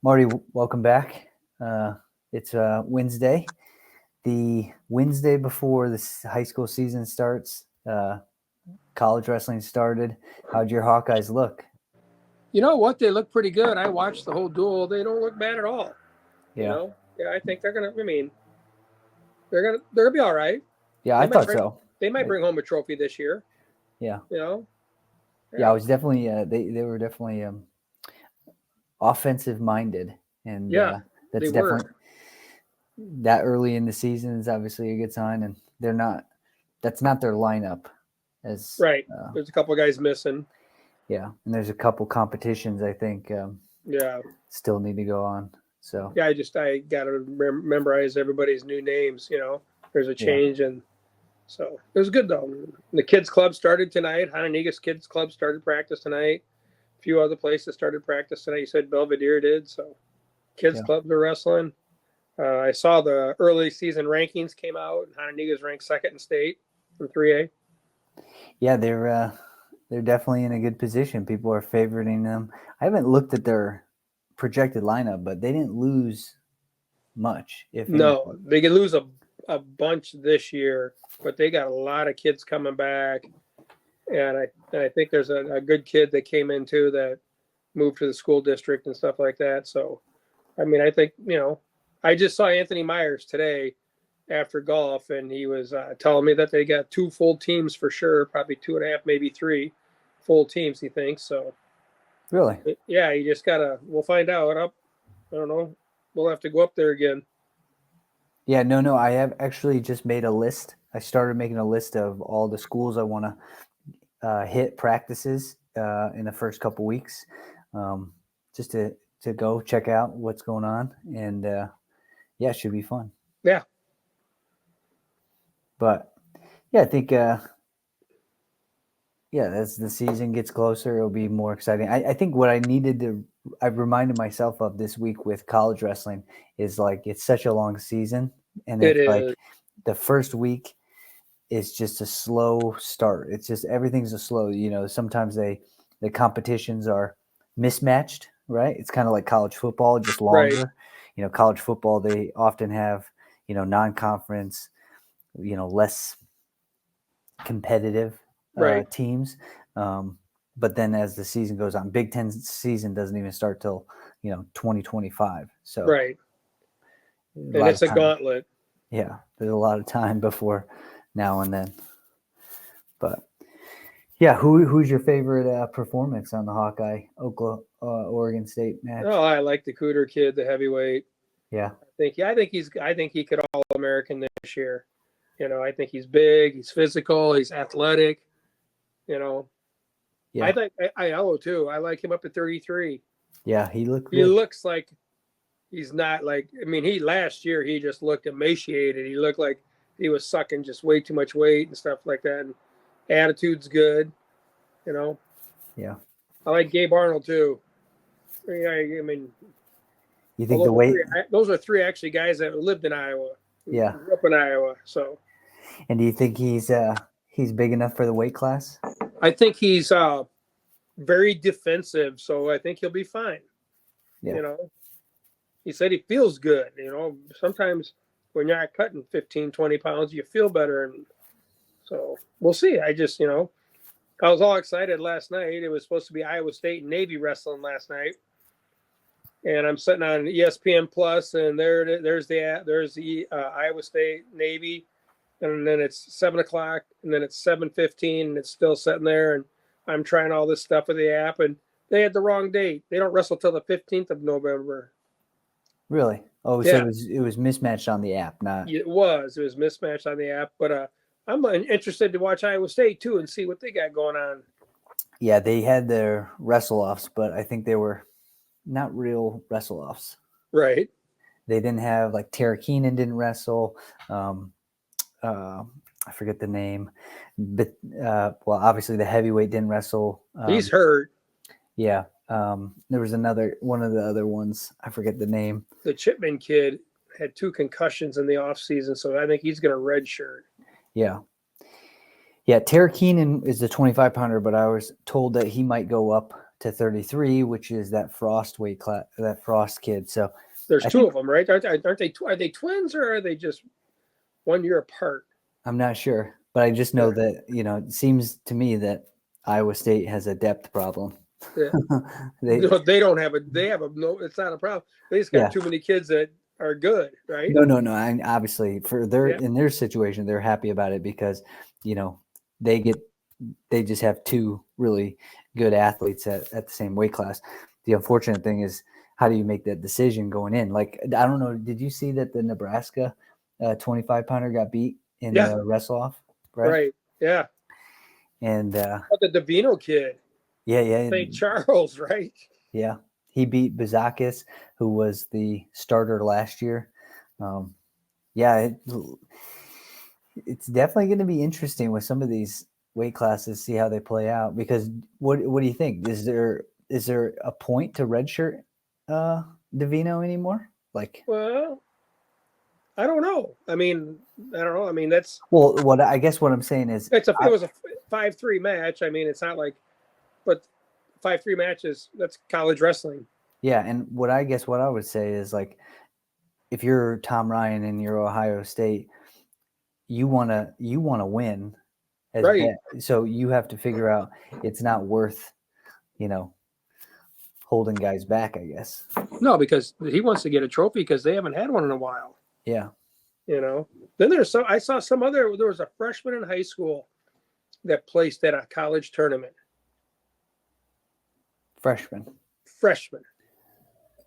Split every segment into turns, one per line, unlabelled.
Marty, welcome back. It's Wednesday, the Wednesday before the high school season starts. College wrestling started. How'd your Hawkeyes look?
You know what? They look pretty good. I watched the whole duel. They don't look bad at all.
Yeah,
I think they're gonna. They're gonna be all right.
yeah, I thought so.
They might bring home a trophy this year.
Yeah,
Yeah.
I was definitely. They were definitely offensive minded, and that's definitely that early in the season is obviously a good sign. And they're not. That's not their lineup.
Right. There's a couple of guys missing.
Yeah, and there's a couple competitions I think. Still need to go on. So
yeah, I got to memorize everybody's new names. There's a change, and so it was good though. The kids club started tonight. Hononegah's kids club started practice tonight. A few other places started practice tonight. You said Belvedere did. So kids clubs are wrestling. I saw the early season rankings came out. And Hononegah's ranked second in state from 3A.
Yeah, they're definitely in a good position. People are favoriting them. I haven't looked at their projected lineup, but they didn't lose much.
No, they could lose a bunch this year, but they got a lot of kids coming back, and I think there's a good kid that came in too that moved to the school district and stuff like that. So, I mean, I think I just saw Anthony Myers today after golf, and he was telling me that they got 2 full teams for sure, probably 2.5, maybe 3 full teams. He thinks so.
Really?
Yeah, you just gotta. We'll find out. I don't know. We'll have to go up there again.
Yeah, no. I have actually just made a list. I started making a list of all the schools I want to hit practices in the first couple weeks, just to go check out what's going on, and it should be fun.
Yeah.
But yeah, I think as the season gets closer, it'll be more exciting. I think what I've reminded myself of this week with college wrestling is like it's such a long season, and it's like the first week is just a slow start. It's just everything's a slow. Sometimes the competitions are mismatched, right? It's kind of like college football, just longer. Right. College football, they often have non-conference, less competitive teams. But then as the season goes on, Big Ten season doesn't even start till 2025. So
right, and it's a gauntlet.
Yeah, there's a lot of time before now and then. But yeah, who's your favorite performance on the Hawkeye Oregon State match?
Oh, I like the Cooter kid, the heavyweight.
Yeah,
I think he could All-American this year. I think he's big, he's physical, he's athletic. Yeah. I think Aiello too. I like him up at 33.
Yeah, he
looks like he's not like. I mean, last year he just looked emaciated. He looked like he was sucking just way too much weight and stuff like that. And attitude's good.
Yeah.
I like Gabe Arnold too. I mean,
you think the weight?
Those are 3 actually guys that lived in Iowa.
Yeah,
grew up in Iowa. So.
And do you think he's big enough for the weight class?
I think he's very defensive, so I think he'll be fine.
Yeah.
He said he feels good. Sometimes when you're not cutting 15, 20 pounds, you feel better. And so we'll see. I just, I was all excited last night. It was supposed to be Iowa State and Navy wrestling last night. And I'm sitting on ESPN Plus, and there's the Iowa State Navy. And then it's 7:00, and then it's 7:15, and it's still sitting there. And I'm trying all this stuff with the app, and they had the wrong date. They don't wrestle till the 15th of November.
Really? Oh, yeah. So it was mismatched on the app, not.
It was mismatched on the app, but I'm interested to watch Iowa State too and see what they got going on.
Yeah, they had their wrestle-offs, but I think they were not real wrestle-offs.
Right.
They didn't have Tara Keenan didn't wrestle. I forget the name, but obviously the heavyweight didn't wrestle.
He's hurt.
Yeah. There was one of the other ones. I forget the name.
The Chipman kid had 2 concussions in the off season, so I think he's going to redshirt.
Yeah. Yeah. Tara Keenan is the 25-pounder, but I was told that he might go up to 33, which is that Frost weight class, that Frost kid. So
there's two of them, right? Aren't they? Are they twins or are they just 1 year apart?
I'm not sure, but I just know that it seems to me that Iowa State has a depth problem.
Yeah. they don't have They have no. It's not a problem. They just got too many kids that are good, right?
No. And obviously, for in their situation, they're happy about it because they just have two really good athletes at the same weight class. The unfortunate thing is, how do you make that decision going in? Like, I don't know. Did you see that the Nebraska 25 pounder got beat in the wrestle off?
Right. Yeah.
And
the Davino kid.
Yeah.
St. Charles, right?
Yeah. He beat Bazakis, who was the starter last year. It's definitely going to be interesting with some of these weight classes, see how they play out. Because what do you think? Is there a point to redshirt Davino anymore?
Well, I don't know. I mean, that's
what I'm saying is
it was a 5-3 match. I mean, it's not like, but 5-3 matches, that's college wrestling.
Yeah, and what I would say is, like, if you're Tom Ryan and you're Ohio State, you wanna win,
right?
So you have to figure out it's not worth, holding guys back, I guess.
No, because he wants to get a trophy because they haven't had one in a while.
Yeah.
Then there was a freshman in high school that placed at a college tournament.
Freshman.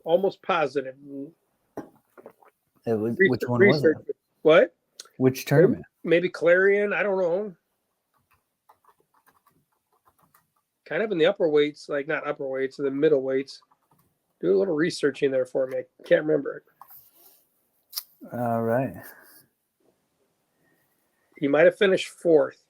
Almost positive.
It was, which one was it?
What?
Which tournament?
Maybe Clarion. I don't know. Kind of in the upper weights, like not upper weights, the middle weights. Do a little researching there for me. I can't remember it.
All right.
He might have finished fourth.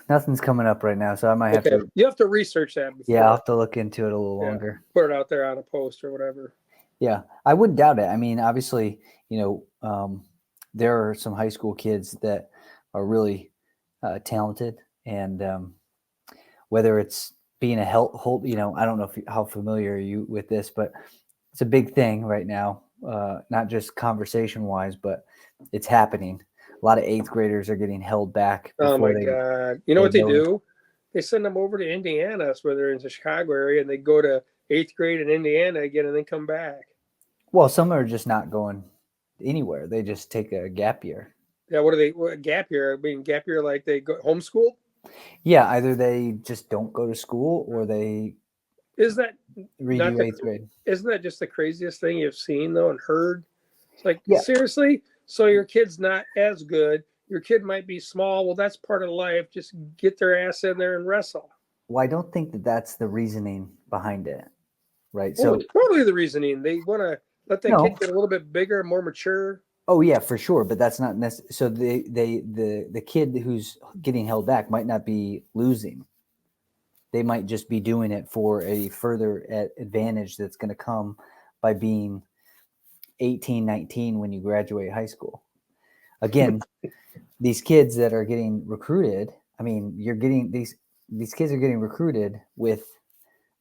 Nothing's coming up right now, so I might have to.
You have to research that.
Yeah, I'll have to look into it a little longer.
Put it out there on a post or whatever.
Yeah, I wouldn't doubt it. I mean, obviously, there are some high school kids that are really talented, and whether it's being a I don't know how familiar are you with this, but it's a big thing right now. Not just conversation-wise, but it's happening. A lot of 8th graders are getting held back.
Oh my God! You know what they do? They send them over to Indiana, where they're in the Chicago area, and they go to 8th grade in Indiana again, and then come back.
Well, some are just not going anywhere. They just take a gap year.
Yeah, what gap year? I mean, gap year, like they go homeschool?
Yeah, either they just don't go to school or they
redo
8th grade.
Isn't that just the craziest thing you've seen, though, and heard? It's like, seriously? So your kid's not as good. Your kid might be small. Well, that's part of life. Just get their ass in there and wrestle.
Well, I don't think that that's the reasoning behind it, right?
Well, so totally the reasoning. They want to let that kid get a little bit bigger, more mature.
Oh yeah, for sure. But that's not necessary. So the kid who's getting held back might not be losing. They might just be doing it for a further advantage that's going to come by being 18, 19 when you graduate high school. Again, these kids that are getting recruited, I mean, you're getting these kids are getting recruited with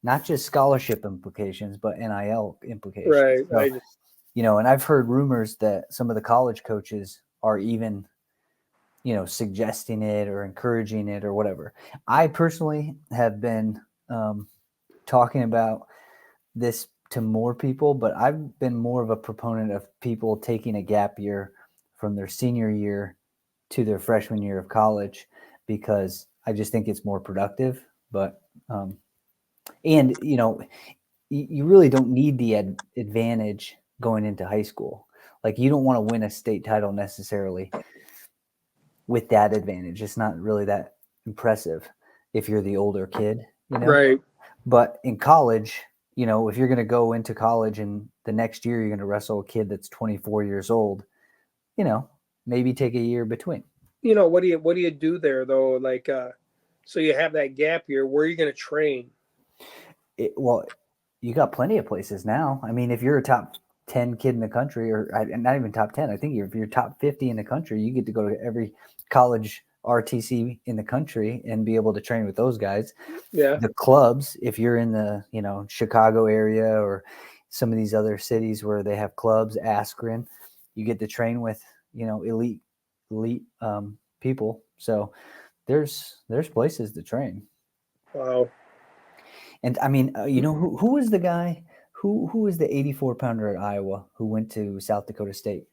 not just scholarship implications, but NIL implications.
Right.
So, and I've heard rumors that some of the college coaches are even, suggesting it or encouraging it or whatever. I personally have been talking about this to more people, but I've been more of a proponent of people taking a gap year from their senior year to their freshman year of college, because I just think it's more productive. But and you really don't need the advantage going into high school. Like, you don't want to win a state title necessarily with that advantage. It's not really that impressive if you're the older kid,
Right.
But in college, if you're going to go into college and the next year you're going to wrestle a kid that's 24 years old, maybe take a year between.
What do you do there though? Like, so you have that gap year. Where are you going to train?
Well, you got plenty of places now. I mean, if you're a top 10 kid in the country, or not even top 10, I think if you're top 50 in the country, you get to go to every college RTC in the country and be able to train with those guys.
Yeah.
The clubs, if you're in the, Chicago area or some of these other cities where they have clubs, Askren, you get to train with, elite people. So there's places to train.
Wow.
And I mean, who was the guy who was the 84-pounder at Iowa who went to South Dakota State?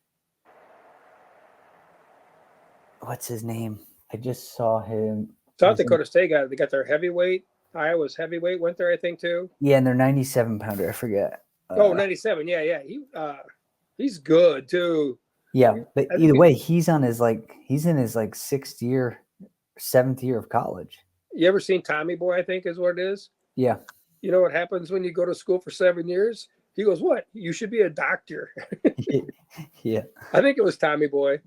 What's his name? I just saw him.
South Dakota State they got their heavyweight. Iowa's heavyweight went there, I think, too.
Yeah, and their 97-pounder. I forget.
97. Yeah. He's good too.
Yeah, but either way, he's in his sixth year, seventh year of college.
You ever seen Tommy Boy? I think is what it is.
Yeah.
You know what happens when you go to school for 7 years? He goes, "What? You should be a doctor."
Yeah.
I think it was Tommy Boy.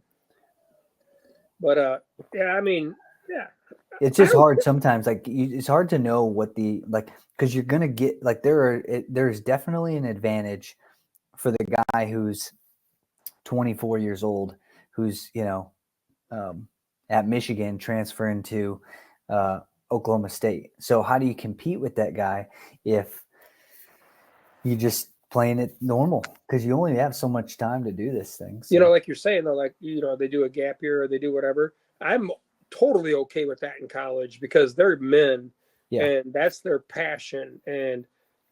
But yeah, I mean, yeah.
It's just hard sometimes. It's hard to know what because you're gonna get there's definitely an advantage for the guy who's 24 years old, who's at Michigan transferring to Oklahoma State. So how do you compete with that guy if you just playing it normal? Because you only have so much time to do this thing. So.
Like you're saying though, they do a gap year or they do whatever. I'm totally okay with that in college because they're men, and that's their passion. And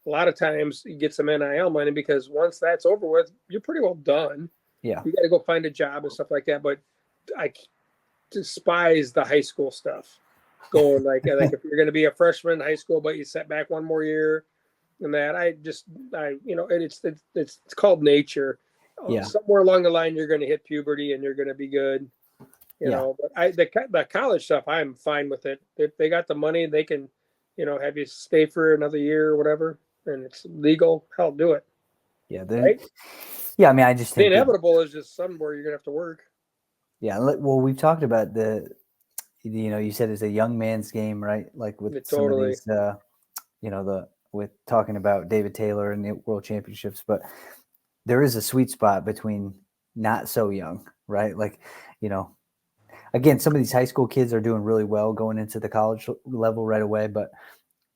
a lot of times you get some NIL money because once that's over with, you're pretty well done.
Yeah,
you got to go find a job and stuff like that. But I despise the high school stuff. Going like if you're going to be a freshman in high school, but you set back one more year, and that it's called nature.
Yeah.
Somewhere along the line, you're going to hit puberty and you're going to be good. But the college stuff, I'm fine with it. If they got the money, they can, have you stay for another year or whatever, and it's legal. Hell, do it.
Yeah.
Right?
Yeah. I mean, I just think
the inevitable is just somewhere you're going to have to work.
Yeah. Well, we've talked about you said it's a young man's game, right? Like with some of these, with talking about David Taylor and the World Championships, but there is a sweet spot between not so young, right? Like, again, some of these high school kids are doing really well going into the college level right away, but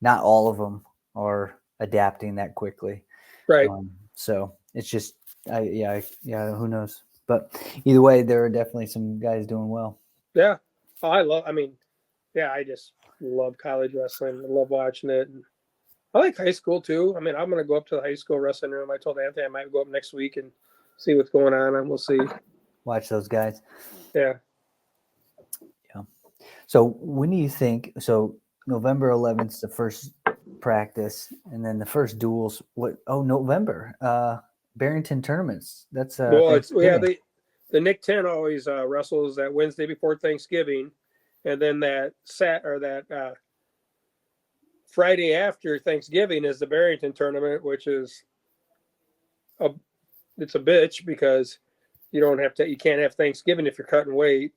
not all of them are adapting that quickly.
Right.
So it's just, who knows? But either way, there are definitely some guys doing well.
Yeah. I just love college wrestling. I love watching it. And I like high school too. I mean, I'm going to go up to the high school wrestling room. I told Anthony I might go up next week and see what's going on, and we'll see.
Watch those guys.
Yeah.
Yeah. So when do you think? So November 11th is the first practice, and then the first duels. November. Barrington tournaments. That's
the Nick 10 always wrestles that Wednesday before Thanksgiving, and then that Friday after Thanksgiving is the Barrington tournament, which is it's a bitch because you can't have Thanksgiving if you're cutting weight.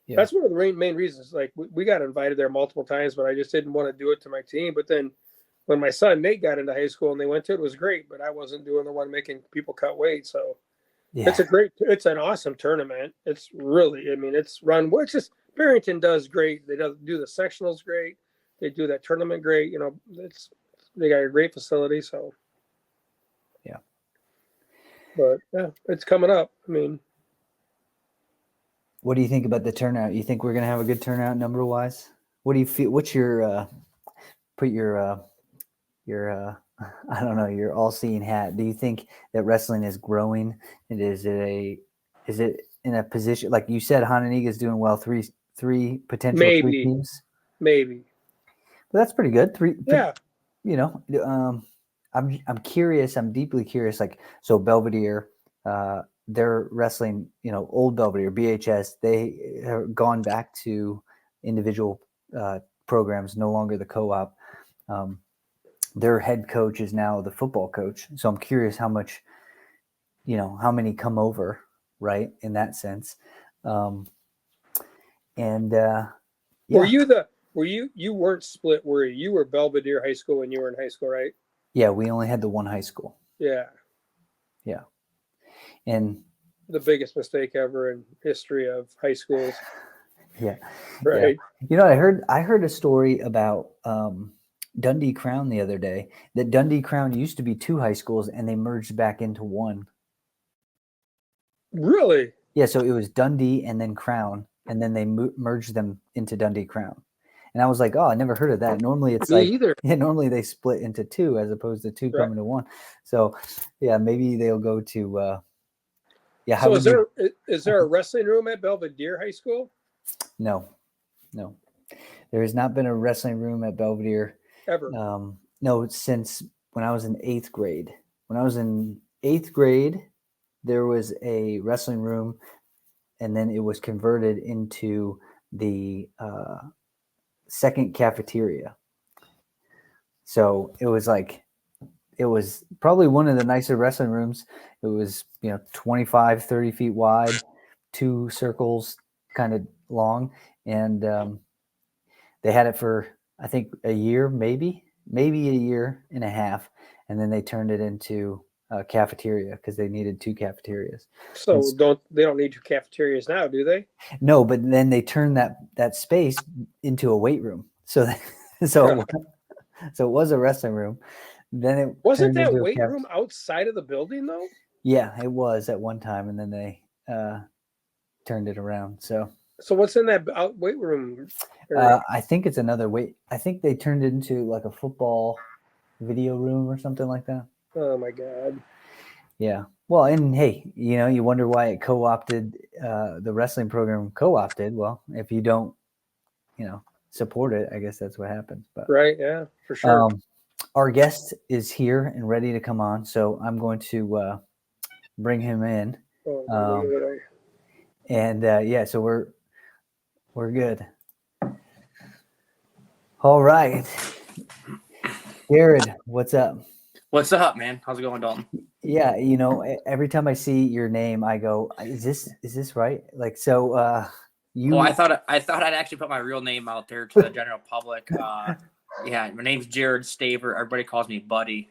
Yeah. That's one of the main reasons. Like we got invited there multiple times, but I just didn't want to do it to my team. But then when my son Nate got into high school and they went to it, it was great, but I wasn't doing the one making people cut weight. So it's an awesome tournament. It's really, it's run. Barrington does great. They do the sectionals great. They do that tournament great. They got a great facility. So
yeah,
but yeah, it's coming up.
What do you think about the turnout? You think we're gonna have a good turnout number wise? What do you feel? What's your I don't know, your all-seeing hat? Do you think that wrestling is growing? And is it in a position like you said? Hononegah is doing well. Three potential three teams.
Maybe.
But that's pretty good.
Yeah.
I'm curious. I'm deeply curious. Like, so Belvedere, they're wrestling. Old Belvedere, BHS. They have gone back to individual programs, no longer the co-op. Their head coach is now the football coach. So I'm curious how much, how many come over, right? In that sense.
You weren't split, were you? You were Belvedere High School when you were in high school, right?
Yeah, we only had the one high school.
Yeah.
Yeah. And
the biggest mistake ever in history of high schools.
Yeah.
Right.
Yeah. I heard a story about Dundee Crown the other day, that Dundee Crown used to be 2 high schools and they merged back into 1.
Really?
Yeah, so it was Dundee and then Crown, and then they merged them into Dundee Crown. And I was like, oh, I never heard of that. Normally it's
Me either.
Yeah, normally they split into 2 as opposed to 2
Right.
coming to 1. So yeah, maybe they'll go to
So is there a wrestling room at Belvedere High School?
No. There has not been a wrestling room at Belvedere.
Ever?
No, since when I was in 8th grade. When I was in 8th grade, there was a wrestling room, and then it was converted into the second cafeteria. So it was probably one of the nicer wrestling rooms. It was 25, 30 feet wide, 2 circles kind of long, and they had it for I think a year, maybe a year and a half, and then they turned it into a cafeteria because they needed 2 cafeterias.
So they don't need 2 cafeterias now, do they?
No, but then they turned that space into a weight room. So it was a wrestling room. Then it
wasn't that weight room outside of the building though?
Yeah, it was at one time, and then they turned it around. So
what's in that weight room?
I think it's another weight. I think they turned it into like a football video room or something like that.
Oh my God.
Yeah. Well, and hey, you wonder why it co-opted the wrestling program co-opted. Well, if you don't, support it, I guess that's what happens. But
right, yeah, for sure.
Our guest is here and ready to come on, so I'm going to bring him in. And so we're good. All right, Jered, what's up?
What's up, man? How's it going, Dalton?
Yeah, every time I see your name, I go, "Is this right?" Like, so you.
Well, I thought I'd actually put my real name out there to the general public. Yeah, my name's Jered Staver. Everybody calls me Buddy.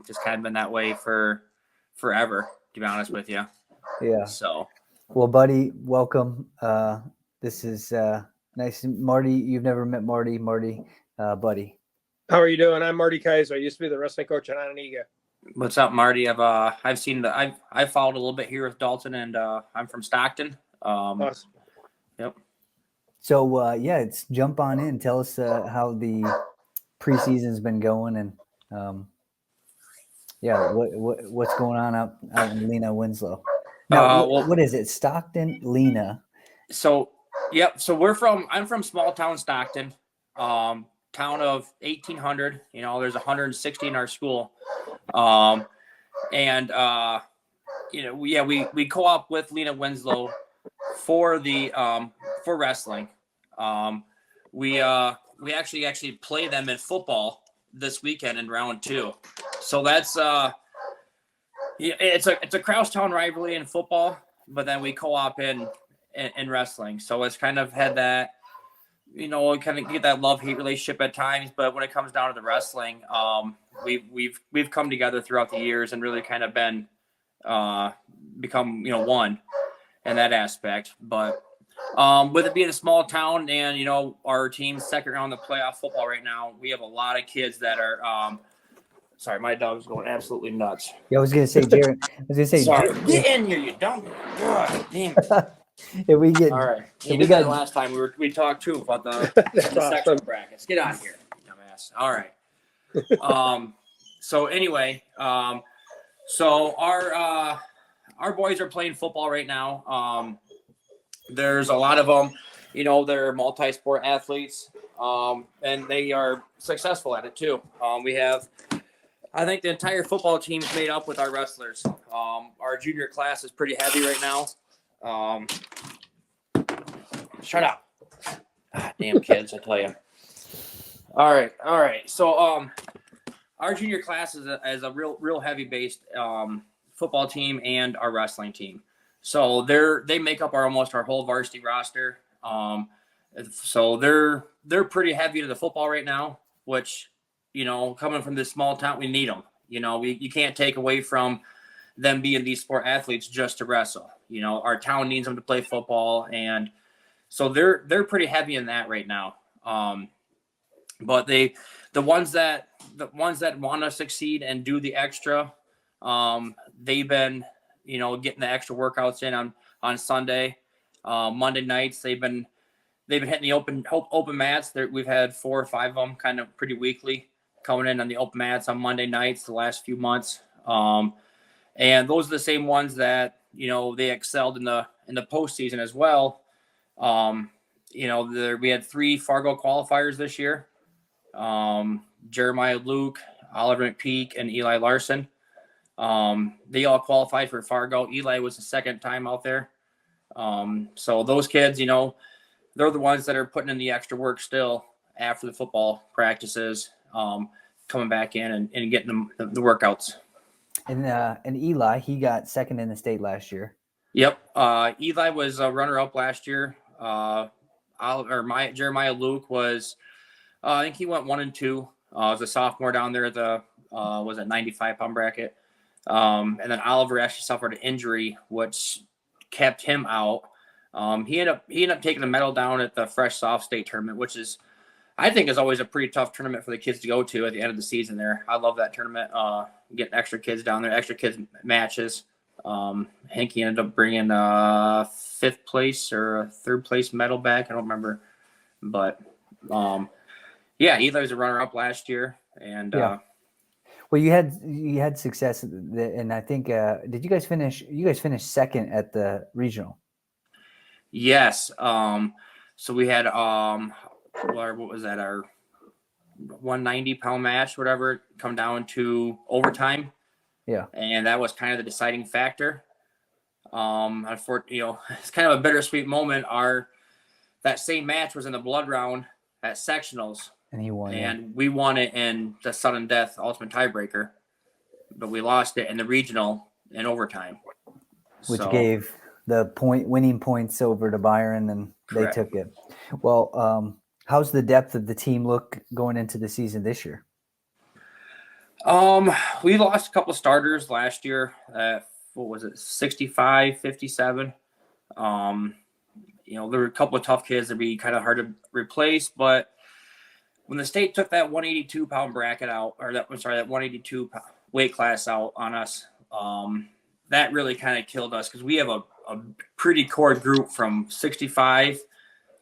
Just kind of been that way for forever, to be honest with you.
Yeah.
So.
Well, Buddy, welcome. This is nice. Marty, you've never met Marty. Buddy.
How are you doing? I'm Marty Kaiser. I used to be the wrestling coach at Ananiga.
What's up, Marty? I've followed a little bit here with Dalton, and I'm from Stockton.
Awesome.
Yep.
So let's jump on in. Tell us how the preseason's been going, and what's going on out in Lena, Winslow. Now, what is it? Stockton, Lena.
So, yep. So I'm from small town Stockton, town of 1,800. There's 160 in our school, we co-op with Lena Winslow for the for wrestling. We actually play them in football this weekend in round 2. So that's it's a crosstown rivalry in football, but then we co-op in wrestling. So it's kind of had that, kind of get that love-hate relationship at times. But when it comes down to the wrestling, we've come together throughout the years and really kind of been become one in that aspect. But with it being a small town and our team's second round of playoff football right now, we have a lot of kids that are sorry, my dog's going absolutely nuts.
Yeah, I was gonna say, Jered.
Sorry, get in here, you dumb. God, damn.
If we get
all right, you did that last time we talked too about the section brackets. Get out of here, dumbass. All right. So anyway, so our boys are playing football right now. There's a lot of them, they're multi-sport athletes, and they are successful at it too. We have, I think the entire football team is made up with our wrestlers. Our junior class is pretty heavy right now. Shut up. Damn kids, I tell you. All right. So our junior class is a real heavy based football team and our wrestling team. So they make up almost our whole varsity roster. So they're pretty heavy to the football right now, which coming from this small town, we need them. You can't take away from them being these sport athletes just to wrestle. Our town needs them to play football, and So they're pretty heavy in that right now. But the ones that want to succeed and do the extra, they've been, getting the extra workouts in on Sunday, Monday nights. They've been hitting the open mats. We've had 4 or 5 of them kind of pretty weekly coming in on the open mats on Monday nights the last few months. And those are the same ones that, they excelled in the postseason as well. We had 3 Fargo qualifiers this year. Jeremiah Luke, Oliver McPeak, and Eli Larson. They all qualified for Fargo. Eli was the second time out there. So those kids, they're the ones that are putting in the extra work still after the football practices, coming back in and getting them the workouts.
And Eli, he got second in the state last year.
Yep. Eli was a runner-up last year. Jeremiah Luke was, I think he went 1 and 2. As a sophomore down there at the 95-pound bracket. And then Oliver actually suffered an injury, which kept him out. He ended up taking a medal down at the Fresh Soft State tournament, which I think is always a pretty tough tournament for the kids to go to at the end of the season there. I love that tournament. Getting extra kids down there, extra kids matches. I think he ended up bringing a 5th place or a 3rd place medal back. I don't remember. But, Eli was a runner-up last year. And,
well, you had success, and I think did you guys finish? You guys finished second at the regional.
Yes. So we had what was that? Our 190-pound match, whatever, come down to overtime.
Yeah. And
that was kind of the deciding factor. Unfortunately, it's kind of a bittersweet moment. That same match was in the blood round at sectionals.
And he won.
And we won it in the sudden death ultimate tiebreaker, but we lost it in the regional in overtime,
which gave the winning points over to Byron, and Correct. They took it. Well, how's the depth of the team look going into the season this year?
We lost a couple of starters last year. What was it? 65, 57. There were a couple of tough kids that'd be kind of hard to replace, but when the state took that 182-pound bracket out, that 182 weight class out on us, that really kind of killed us because we have a pretty core group from 65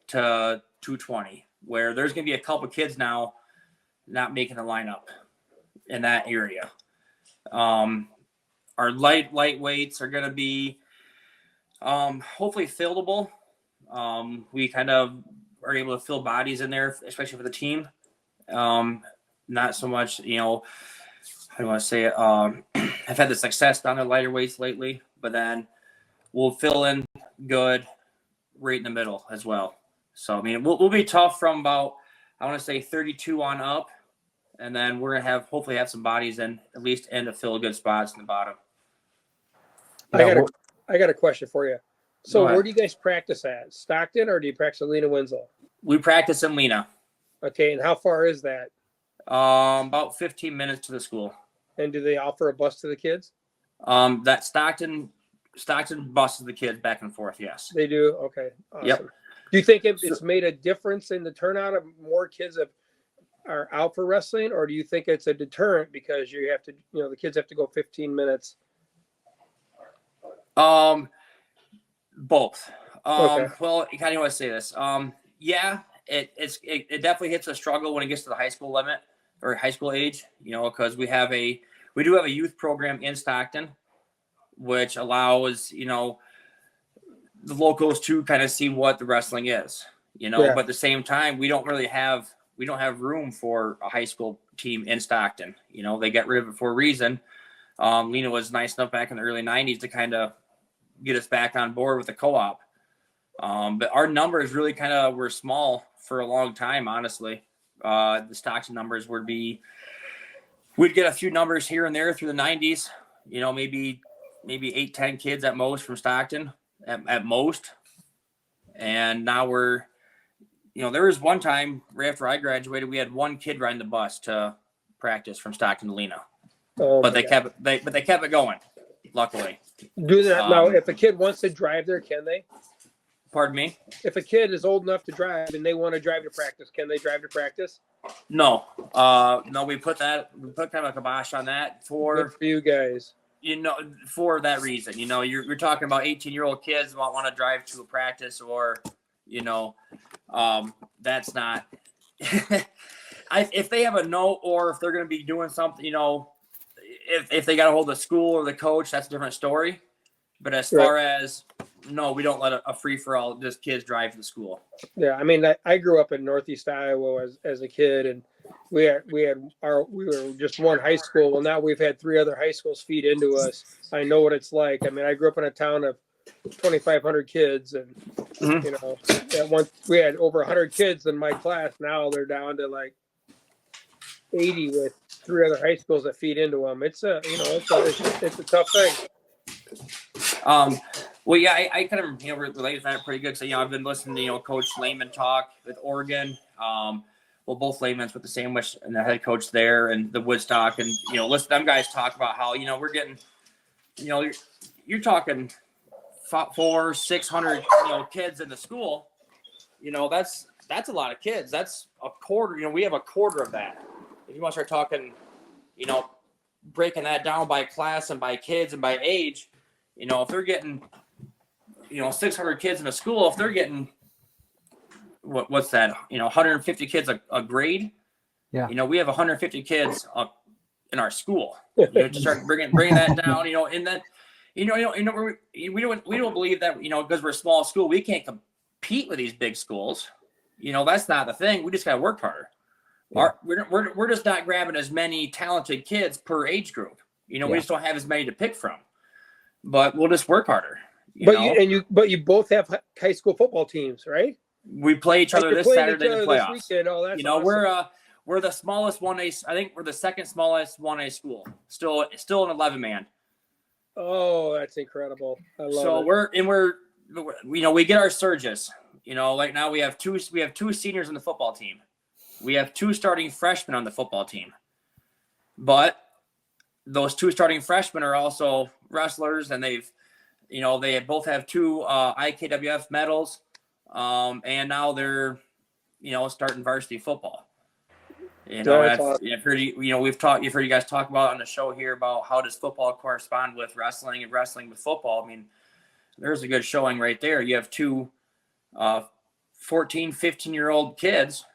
to 220, where there's going to be a couple kids now not making the lineup in that area. Our lightweights are going to be hopefully fillable. We kind of are able to fill bodies in there, especially for the team. Not so much, I don't want to say it. I've had the success down the lighter weights lately, but then we'll fill in good right in the middle as well. So, we'll be tough from about, I want to say 32 on up, and then we're going to hopefully have some bodies in at least to fill good spots in the bottom.
I got a question for you. So where do you guys practice at? Stockton, or do you practice at Lena Winslow?
We practice in Lena.
Okay, and how far is that?
About 15 minutes to the school.
And do they offer a bus to the kids?
That Stockton buses the kids back and forth, yes.
They do? Okay. Awesome.
Yep.
Do you think it's made a difference in the turnout of more kids that are out for wrestling, or do you think it's a deterrent because you have to, the kids have to go 15 minutes?
Both.
Okay.
Well, you kind of want to say this. It definitely hits a struggle when it gets to the high school limit or high school age, because we do have a youth program in Stockton, which allows, the locals to kind of see what the wrestling is, but at the same time, we don't have room for a high school team in Stockton. They got rid of it for a reason. Lena was nice enough back in the early 90s to kind of get us back on board with the co-op. But our numbers really were small for a long time, honestly. The Stockton numbers we'd get a few numbers here and there through the 90s, maybe 8-10 kids at most from Stockton at most. And now there was one time right after I graduated, we had one kid riding the bus to practice from Stockton to Lena. But they kept it going, luckily.
Do that now. If a kid wants to drive there, can they?
Pardon me?
If a kid is old enough to drive and they want to drive to practice, can they drive to practice?
No. No, we put kind of a kibosh on that
Good for you guys.
For that reason. You're talking about 18-year-old kids want to drive to a practice, or, that's not if they have a note, or if they're going to be doing something, if they got a hold of the school or the coach, that's a different story. But as far as, no, we don't let a free-for-all just kids drive to the school.
Yeah, I mean, I grew up in Northeast Iowa as a kid, and we were just one high school. Well, now we've had 3 other high schools feed into us. I know what it's like. I mean, I grew up in a town of 2,500 kids, and at once we had over 100 kids in my class. Now they're down to like 80 with 3 other high schools that feed into them. It's a tough thing.
Well, yeah, I kind of relate to that pretty good. So I've been listening to Coach Lehman talk with Oregon. Well, both Lehman's with the Sandwich and the head coach there, and the Woodstock, and listen, them guys talk about how we're getting, you're talking 400-600 kids in the school. That's a lot of kids. That's a quarter. We have a quarter of that. If you want to start talking, breaking that down by class and by kids and by age, if they're getting 600 kids in a school, if they're getting what's that, 150 kids a grade, we have 150 kids in our school. To start bringing that down, and then we don't believe that because we're a small school we can't compete with these big schools. That's not the thing. We just got to work harder. We're just not grabbing as many talented kids per age group. We just don't have as many to pick from. But we'll just work harder.
But you both have high school football teams, right?
We play each other this Saturday in the playoffs.
This weekend. Oh, that's awesome.
We're the smallest 1A. I think we're the second smallest 1A school. Still an 11-man.
Oh, that's incredible. I love it.
So we get our surges. Like now we have two seniors on the football team. We have 2 starting freshmen on the football team. But those 2 starting freshmen are also wrestlers, and they both have 2 IKWF medals, and now they're starting varsity football. You've heard you guys talk about on the show here about how does football correspond with wrestling and wrestling with football. I mean, there's a good showing right there. You have 2 14, 15-year-old kids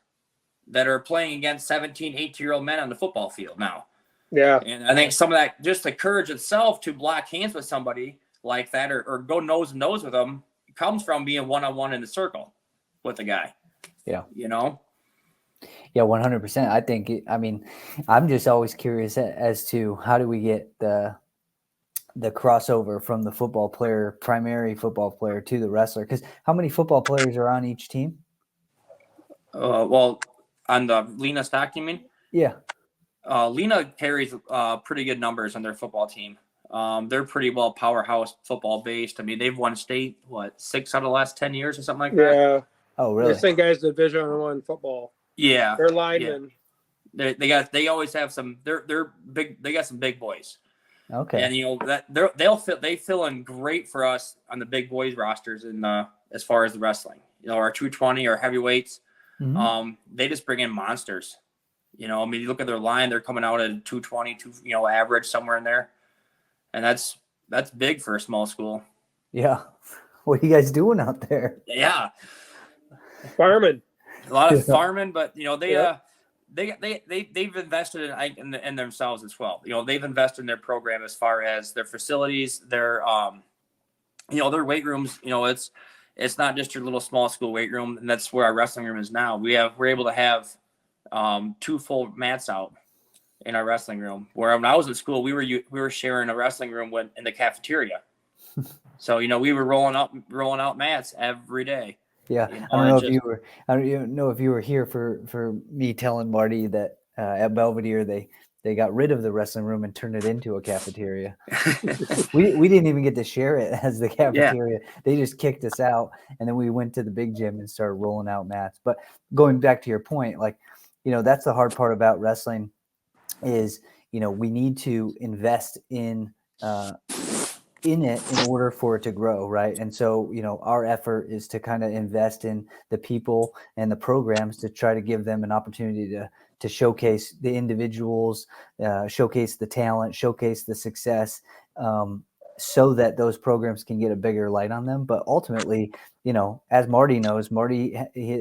that are playing against 17, 18-year-old men on the football field now.
Yeah.
And I think some of that, just the courage itself to block hands with somebody like that, or go nose to nose with them, comes from being one-on-one in the circle with a guy.
Yeah. Yeah, 100%. I think, I'm just always curious as to how do we get the crossover from the primary football player to the wrestler? Because how many football players are on each team?
Well, on the Lena Stockton, you mean?
Yeah.
Lena carries pretty good numbers on their football team. They're pretty well powerhouse football based. I mean, they've won state 6 out of the last 10 years or something like that.
Yeah.
Oh, really?
This thing guys Division I football.
Yeah.
They're linemen.
Yeah. They always have some. They're big. They got some big boys.
Okay.
And they fill in great for us on the big boys rosters and as far as the wrestling. Our 220 or heavyweights. Mm-hmm. They just bring in monsters. You look at their line, they're coming out at 220, average somewhere in there. And that's big for a small school.
Yeah. What are you guys doing out there?
Yeah.
Farming.
A lot of farming, but they've invested in themselves as well. They've invested in their program as far as their facilities, their their weight rooms. It's not just your little small school weight room, and that's where our wrestling room is now. We're able to have 2 full mats out in our wrestling room. Where when I was in school, we were sharing a wrestling room in the cafeteria. So we were rolling out mats every day.
Yeah, I don't know if you were here for me telling Marty that at Belvedere they got rid of the wrestling room and turned it into a cafeteria. we didn't even get to share it as the cafeteria. Yeah. They just kicked us out, and then we went to the big gym and started rolling out mats. But going back to your point, that's the hard part about wrestling is we need to invest in in it in order for it to grow, right? And so, our effort is to kind of invest in the people and the programs to try to give them an opportunity to showcase the individuals, showcase the talent, showcase the success, so that those programs can get a bigger light on them. But ultimately, as Marty knows, Marty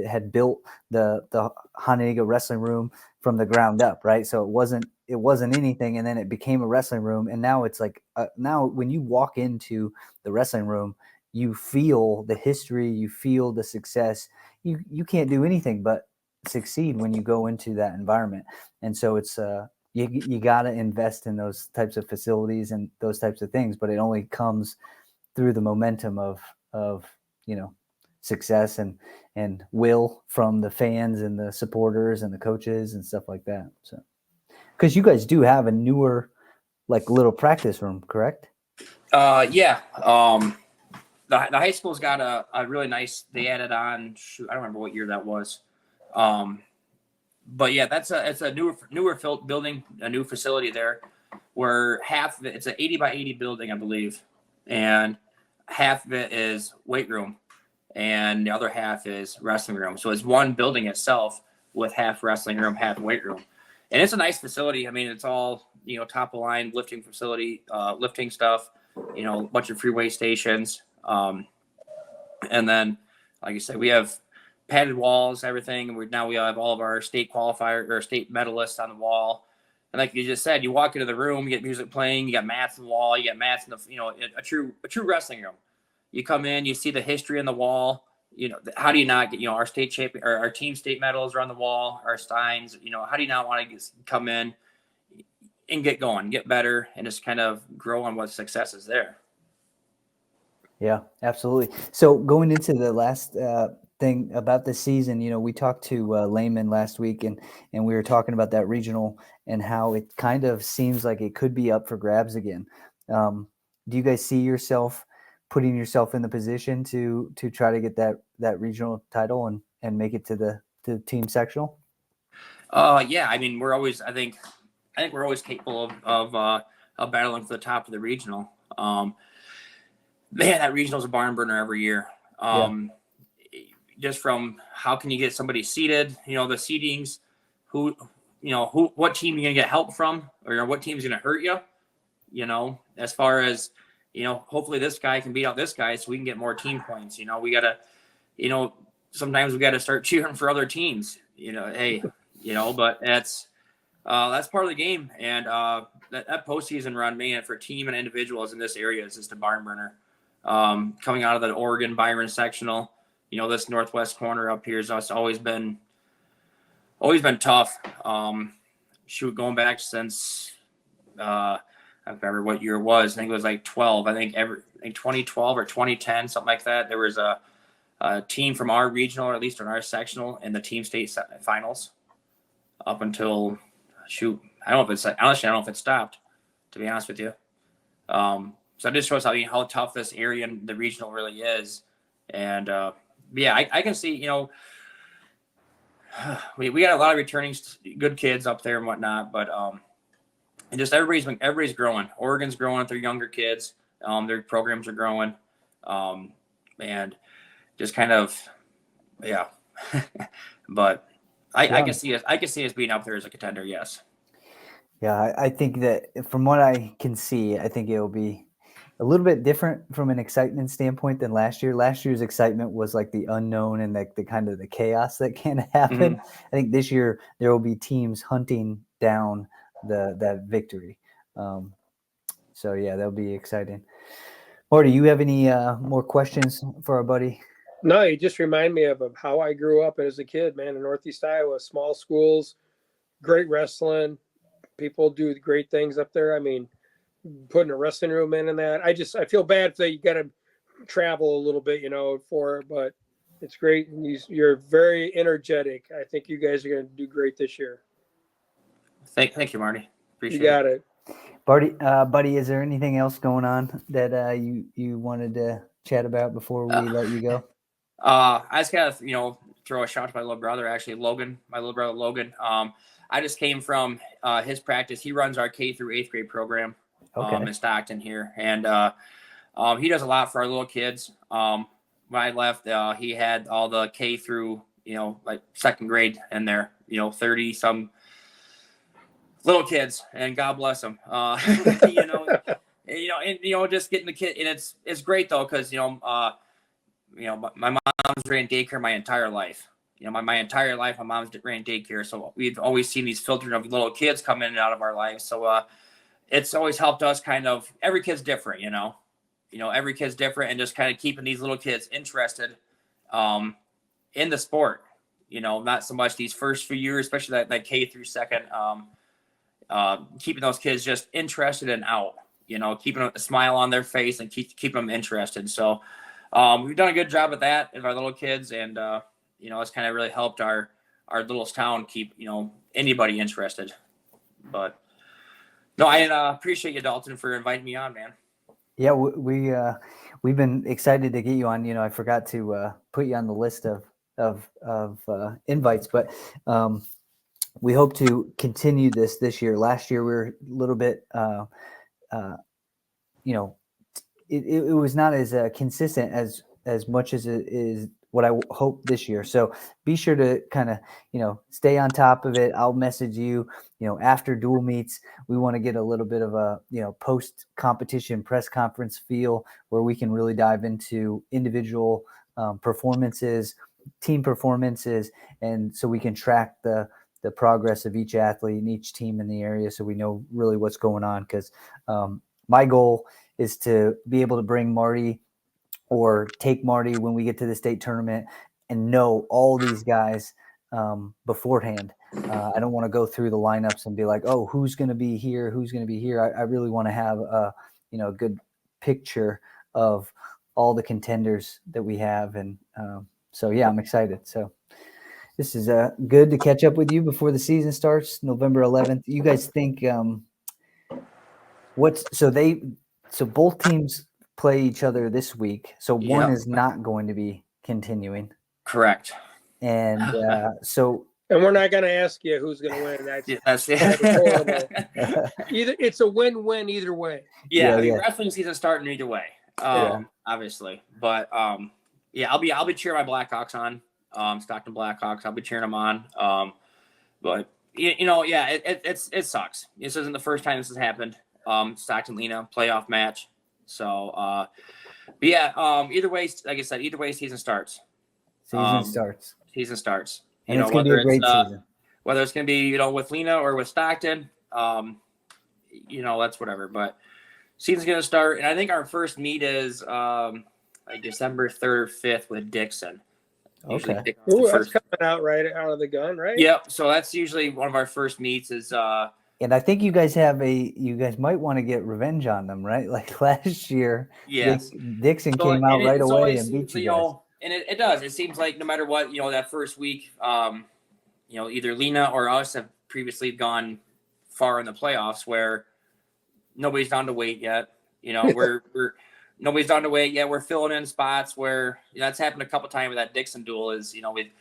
had built the Honega wrestling room from the ground up, right? So it wasn't anything, and then it became a wrestling room, and now it's like now when you walk into the wrestling room, you feel the history, you feel the success. You can't do anything but succeed when you go into that environment, and so it's you got to invest in those types of facilities and those types of things, but it only comes through the momentum of success and will from the fans and the supporters and the coaches and stuff like that. So, because you guys do have a newer, like, little practice room, correct?
Yeah. The high school's got a really nice. They added on. Shoot, I don't remember what year that was. But yeah, it's a newer building, a new facility there, where half of it, it's an 80 by 80 building, I believe, and half of it is weight room, and the other half is wrestling room. So it's one building itself with half wrestling room, half weight room. And it's a nice facility. I mean, it's all, top of line lifting facility, lifting stuff, a bunch of free weight stations. And then, like I said, we have padded walls, everything. We have all of our state qualifier or state medalists on the wall. And like you just said, you walk into the room, you get music playing, you got mats on the wall, you got mats in the, a true wrestling room. You come in, you see the history on the wall. How do you not get, our state champion or our team state medals are on the wall, our steins, how do you not want to come in and get going, get better, and just kind of grow on what success is there?
Yeah, absolutely. So going into the last thing about the season, we talked to Lehman last week, and we were talking about that regional and how it kind of seems like it could be up for grabs again. Do you guys see yourself putting yourself in the position to try to get that regional title and make it to the team sectional?
Yeah, I mean, I think we're always capable of battling for the top of the regional. Man, that regional's a barn burner every year. Just from how can you get somebody seated, the seedings, what team you're going to get help from, or what team's going to hurt you, as far as, hopefully this guy can beat out this guy so we can get more team points. We got to, sometimes we got to start cheering for other teams, hey, but that's part of the game. And that postseason run, man, for team and individuals in this area is just a barn burner. Coming out of the Oregon Byron sectional, this northwest corner up here has always been tough. Going back since I don't remember what year it was. I think it was like 12. I think 2012 or 2010, something like that. There was a team from our regional, or at least in our sectional, in the team state finals up until I don't know if it stopped, to be honest with you. So it just shows how tough this area and the regional really is. And I can see, we got a lot of returning good kids up there and whatnot, but and just everybody's growing. Oregon's growing with their younger kids. Their programs are growing, and just kind of, yeah. But I can see us being up there as a contender. Yes.
Yeah, I think that from what I can see, I think it'll be a little bit different from an excitement standpoint than last year. Last year's excitement was like the unknown and like the kind of the chaos that can happen.
Mm-hmm.
I think this year there will be teams hunting down that victory. So yeah, that'll be exciting. Marty, you have any more questions for our buddy?
No, you just remind me of how I grew up as a kid, man, in Northeast Iowa, small schools, great wrestling. People do great things up there. I mean, putting a wrestling room in and that. I feel bad that you got to travel a little bit, but it's great. You're very energetic. I think you guys are going to do great this year.
Thank you, Marty. Appreciate it.
You got it.
Buddy, is there anything else going on that you wanted to chat about before we let you go?
I just gotta, throw a shout out to my little brother, actually, Logan, my little brother Logan. I just came from his practice. He runs our K through 8th grade program in Stockton here. And He does a lot for our little kids. When I left, he had all the K through, like second grade in there, 30 some little kids, and God bless them. Just getting the kid, and it's great though, because my mom's ran daycare my entire life. My entire life, my mom's ran daycare, so we've always seen these filters of little kids come in and out of our lives. So it's always helped us kind of. Every kid's different, every kid's different, and just kind of keeping these little kids interested in the sport. Not so much these first few years, especially that K through second. Keeping those kids just interested and out, keeping a smile on their face and keeping them interested. So we've done a good job at that with our little kids, and it's kind of really helped our little town keep anybody interested. But no, I appreciate you, Dalton, for inviting me on, man.
Yeah, we've been excited to get you on. I forgot to put you on the list of invites, but we hope to continue this year. Last year we were a little bit, it was not as consistent as much as it is what I hope this year. So be sure to kind of, stay on top of it. I'll message you, after dual meets. We want to get a little bit of a, post competition press conference feel where we can really dive into individual performances, team performances. And so we can track the progress of each athlete and each team in the area, so we know really what's going on. Because my goal is to be able to bring Marty or take Marty when we get to the state tournament and know all these guys beforehand. I don't want to go through the lineups and be like, oh, who's going to be here? Who's going to be here? I really want to have a good picture of all the contenders that we have. And so, yeah, I'm excited. So this is good to catch up with you before the season starts, November 11th. You guys think so both teams play each other this week. So one is not going to be continuing.
Correct.
And
and we're not going to ask you who's going to win. That's horrible. It's a win-win either way.
Yeah, wrestling season starting either way. Obviously, but I'll be cheering my Blackhawks on. Stockton Blackhawks. I'll be cheering them on. But it sucks. This isn't the first time this has happened. Stockton Lena playoff match. So, either way, like I said, either way, season starts.
Season starts.
And
it's going to be a great season.
Whether it's going to be, with Lena or with Stockton, that's whatever. But season's going to start, and I think our first meet is December 3rd or 5th with Dixon.
Okay.
Ooh, that's coming out right out of the gun, right?
Yep. So that's usually one of our first meets is.
And I think you guys might want to get revenge on them, right? Like last year,
yes.
Dixon came out right away and beat you guys.
And it does. It seems like no matter what, that first week, either Lena or us have previously gone far in the playoffs where nobody's down to weight yet. We're nobody's down to weight yet. We're filling in spots where that's happened a couple times with that Dixon duel. Is we've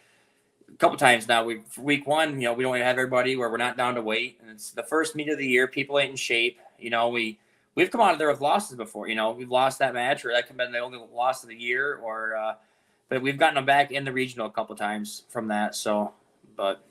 a couple times now. Week one, we don't have everybody where we're not down to weight, and it's the first meet of the year. People ain't in shape. We've come out of there with losses before. We've lost that match, or that could have been the only loss of the year, or but we've gotten them back in the regional a couple times from that. So, but.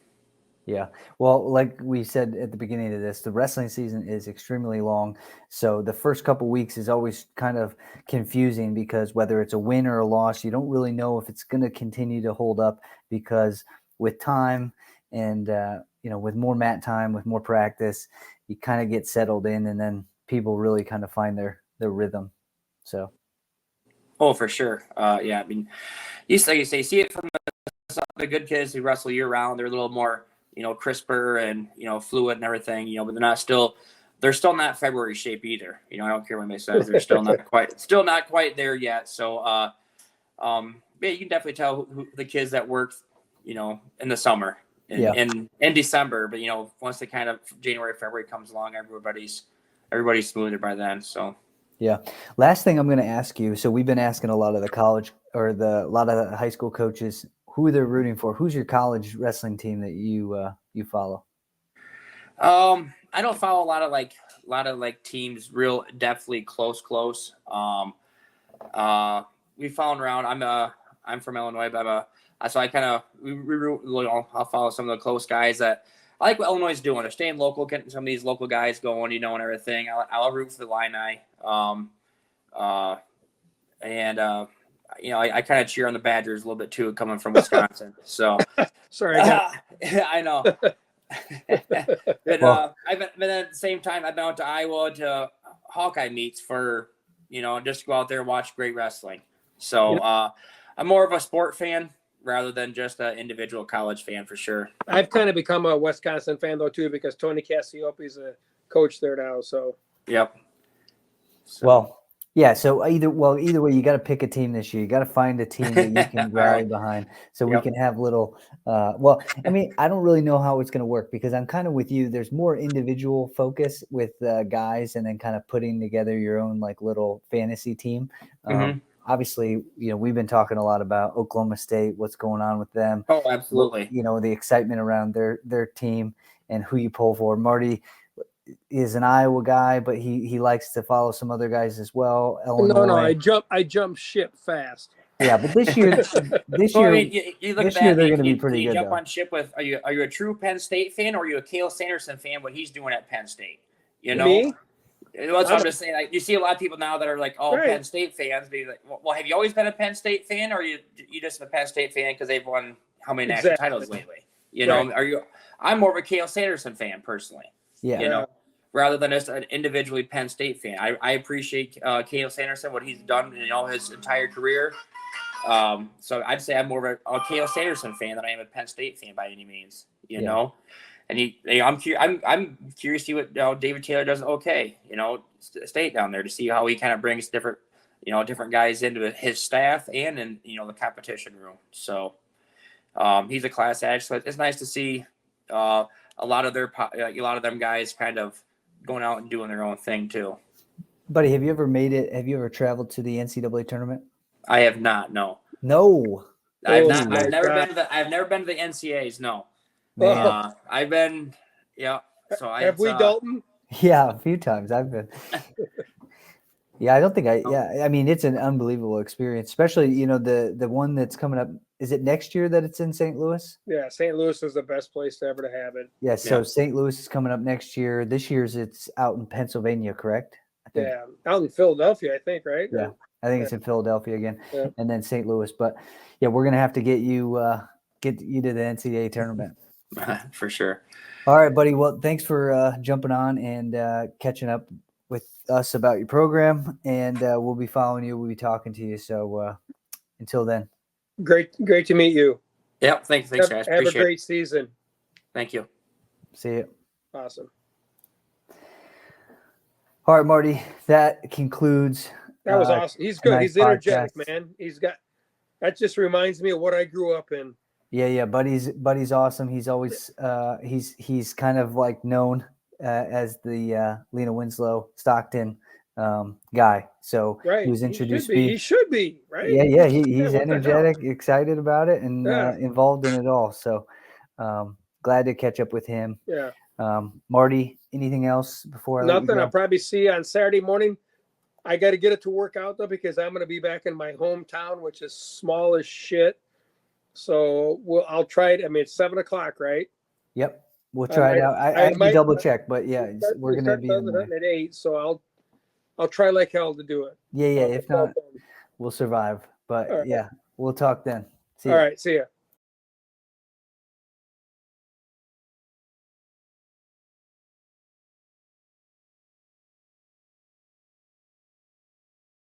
Yeah. Well, like we said at the beginning of this, the wrestling season is extremely long. So the first couple weeks is always kind of confusing because whether it's a win or a loss, you don't really know if it's going to continue to hold up, because with time and, with more mat time, with more practice, you kind of get settled in, and then people really kind of find their rhythm. So.
Oh, for sure. Yeah. I mean, like you say, see it from the good kids who wrestle year round. They're a little more, crisper and, fluid and everything, but they're still not February shape either. I don't care what they say. They're still not quite there yet. So, you can definitely tell who the kids that work, in the summer in December, but, once the kind of January, February comes along, everybody's smoother by then. So.
Yeah. Last thing I'm going to ask you. So we've been asking a lot of the college or a lot of the high school coaches who they're rooting for. Who's your college wrestling team that you follow?
I don't follow a lot of teams real definitely close. we found around. I'm from Illinois, but so I kind of I'll follow some of the close guys that I like what Illinois is doing. They're staying local, getting some of these local guys going, and everything. I'll root for the Illini. I kind of cheer on the Badgers a little bit too, coming from Wisconsin. So
sorry,
I know. But at the same time, I've been out to Iowa to Hawkeye meets for just to go out there and watch great wrestling. So I'm more of a sport fan rather than just an individual college fan for sure.
I've kind of become a Wisconsin fan though too, because Tony Cassioppi's a coach there now. So
yep.
So. Well, yeah. So either way, you got to pick a team this year. You got to find a team that you can rally behind, so we can have little. I don't really know how it's going to work because I'm kind of with you. There's more individual focus with guys, and then kind of putting together your own like little fantasy team. Obviously, we've been talking a lot about Oklahoma State, what's going on with them.
Oh, absolutely.
The excitement around their team and who you pull for. Marty is an Iowa guy, but he likes to follow some other guys as well. Illinois.
No, I jump ship fast.
Yeah, but this year,
you look
this
at
year
that,
they're going to be pretty
you
good.
Jump on ship with? Are you a true Penn State fan, or are you a Cale Sanderson fan? What he's doing at Penn State,
Me?
That's what I'm just saying. Like, you see a lot of people now that are like,
right.
Penn State fans. Be like, well, have you always been a Penn State fan, or you just a Penn State fan because they've won how many national titles lately? Right. I'm more of a Cale Sanderson fan personally.
Yeah.
Rather than just an individually Penn State fan. I appreciate Cale Sanderson, what he's done in his entire career. So I'd say I'm more of a Cale Sanderson fan than I am a Penn State fan by any means. You know. And I'm curious to see what David Taylor does. State down there to see how he kind of brings different guys into his staff and in the competition room. So he's a class act. So it's nice to see a lot of them guys kind of going out and doing their own thing too.
Buddy, have you ever made it? Have you ever traveled to the NCAA tournament?
I have not. No.
I've
never been to the NCAAs. No. I've been, So
have we, Dalton?
Yeah, a few times I've been. I don't think I mean, it's an unbelievable experience, especially the one that's coming up. Is it next year that it's in St. Louis?
Yeah, St. Louis is the best place to ever to have it.
Yeah, so St. Louis is coming up next year. This year's it's out in Pennsylvania, correct? I think.
Yeah, out in Philadelphia, I think, right?
Yeah, I think it's in Philadelphia again, and then St. Louis. But we're gonna have to get you to the NCAA tournament.
For sure.
All right, buddy. Well, thanks for jumping on and catching up with us about your program, and we'll be following you. We'll be talking to you. So until then,
great to meet you.
Yep. Thanks, guys.
Have a great season.
Thank you.
See you.
Awesome.
All right, Marty. That concludes.
That was awesome. He's good. He's energetic, man. That just reminds me of what I grew up in.
Yeah. Buddy's awesome. He's always he's kind of like known as the Lena Winslow Stockton guy. So he was introduced.
He should be right.
Yeah. He's energetic, excited about it, and involved in it all. So glad to catch up with him.
Yeah.
Marty, anything else before I let you go?
I'll probably see you on Saturday morning. I got to get it to work out though, because I'm going to be back in my hometown, which is small as shit. So I'll try it. I mean, it's 7:00, right?
Yep. We'll try it out. I have to double check, but we're going to be
at 8. So I'll try like hell to do it.
Yeah. If not, we'll survive. But we'll talk then.
All right. See ya.